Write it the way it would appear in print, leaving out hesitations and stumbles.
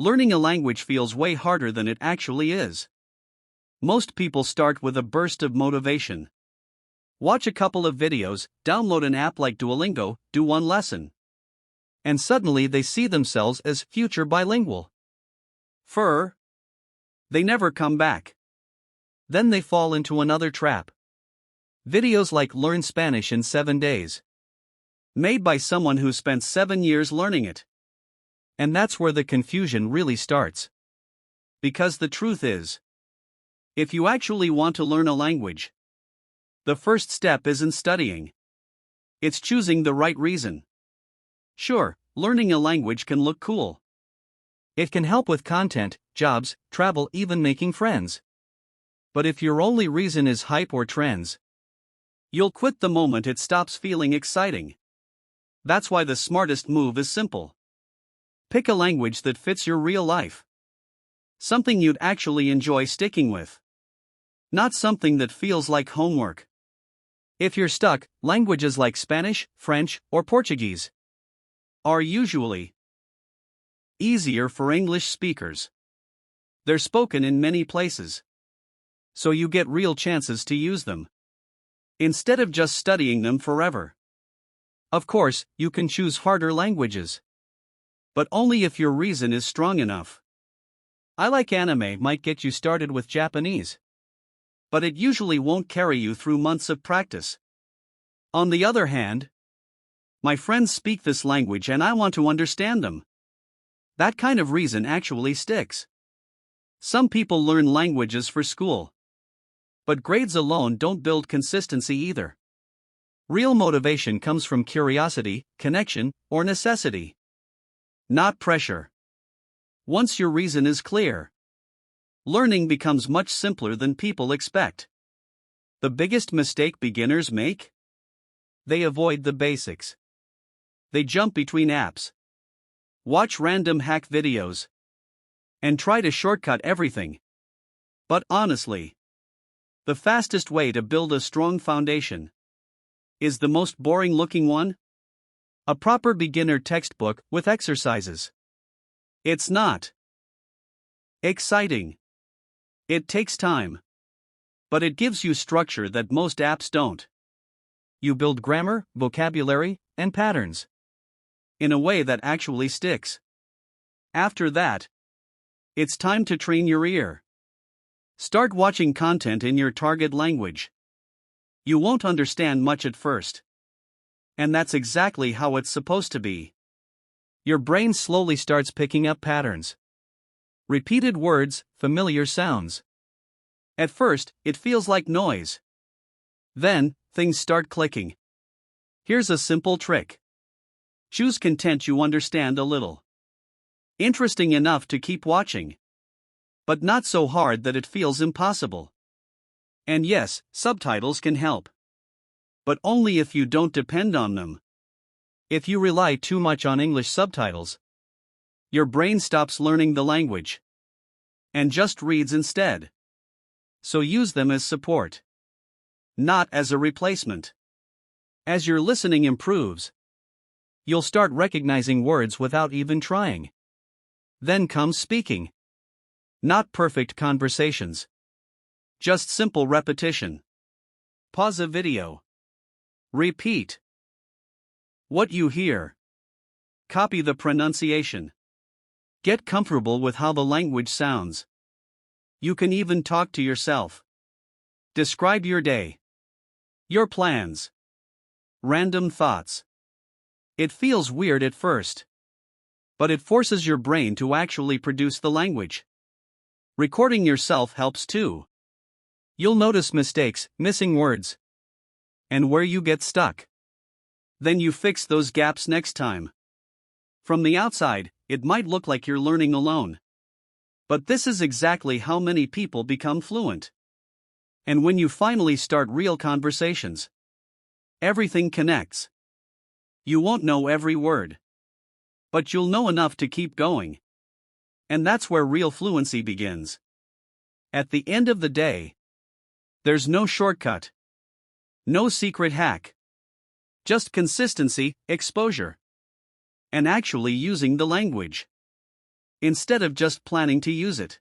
Learning a language feels way harder than it actually is. Most people start with a burst of motivation. Watch a couple of videos, download an app like Duolingo, do one lesson. And suddenly they see themselves as future bilingual. They never come back. Then they fall into another trap. Videos like Learn Spanish in 7 days. Made by someone who spent 7 years learning it. And that's where the confusion really starts. Because the truth is, if you actually want to learn a language, the first step isn't studying. It's choosing the right reason. Sure, learning a language can look cool. It can help with content, jobs, travel, even making friends. But if your only reason is hype or trends, you'll quit the moment it stops feeling exciting. That's why the smartest move is simple. Pick a language that fits your real life. Something you'd actually enjoy sticking with. Not something that feels like homework. If you're stuck, languages like Spanish, French, or Portuguese are usually easier for English speakers. They're spoken in many places, so you get real chances to use them, instead of just studying them forever. Of course, you can choose harder languages, but only if your reason is strong enough. I Like Anime might get you started with Japanese, but it usually won't carry you through months of practice. On the other hand, my friends speak this language and I want to understand them. That kind of reason actually sticks. Some people learn languages for school, but grades alone don't build consistency either. Real motivation comes from curiosity, connection, or necessity, not pressure. Once your reason is clear, learning becomes much simpler than people expect. The biggest mistake beginners make? They avoid the basics. They jump between apps, watch random hack videos, and try to shortcut everything. But honestly, the fastest way to build a strong foundation is the most boring looking one: a proper beginner textbook with exercises. It's not exciting. It takes time, but it gives you structure that most apps don't. You build grammar, vocabulary, and patterns in a way that actually sticks. After that, it's time to train your ear. Start watching content in your target language. You won't understand much at first, and that's exactly how it's supposed to be. Your brain slowly starts picking up patterns. Repeated words, familiar sounds. At first, it feels like noise. Then, things start clicking. Here's a simple trick. Choose content you understand a little. Interesting enough to keep watching, but not so hard that it feels impossible. And yes, subtitles can help, but only if you don't depend on them. If you rely too much on English subtitles, your brain stops learning the language and just reads instead. So use them as support, not as a replacement. As your listening improves, you'll start recognizing words without even trying. Then comes speaking. Not perfect conversations, just simple repetition. Pause a video. Repeat what you hear. Copy the pronunciation. Get comfortable with how the language sounds. You can even talk to yourself. Describe your day, your plans, random thoughts. It feels weird at first, but it forces your brain to actually produce the language. Recording yourself helps too. You'll notice mistakes, missing words, and where you get stuck. Then you fix those gaps next time. From the outside, it might look like you're learning alone, but this is exactly how many people become fluent. And when you finally start real conversations, everything connects. You won't know every word, but you'll know enough to keep going. And that's where real fluency begins. At the end of the day, there's no shortcut, no secret hack. Just consistency, exposure, and actually using the language. instead of just planning to use it.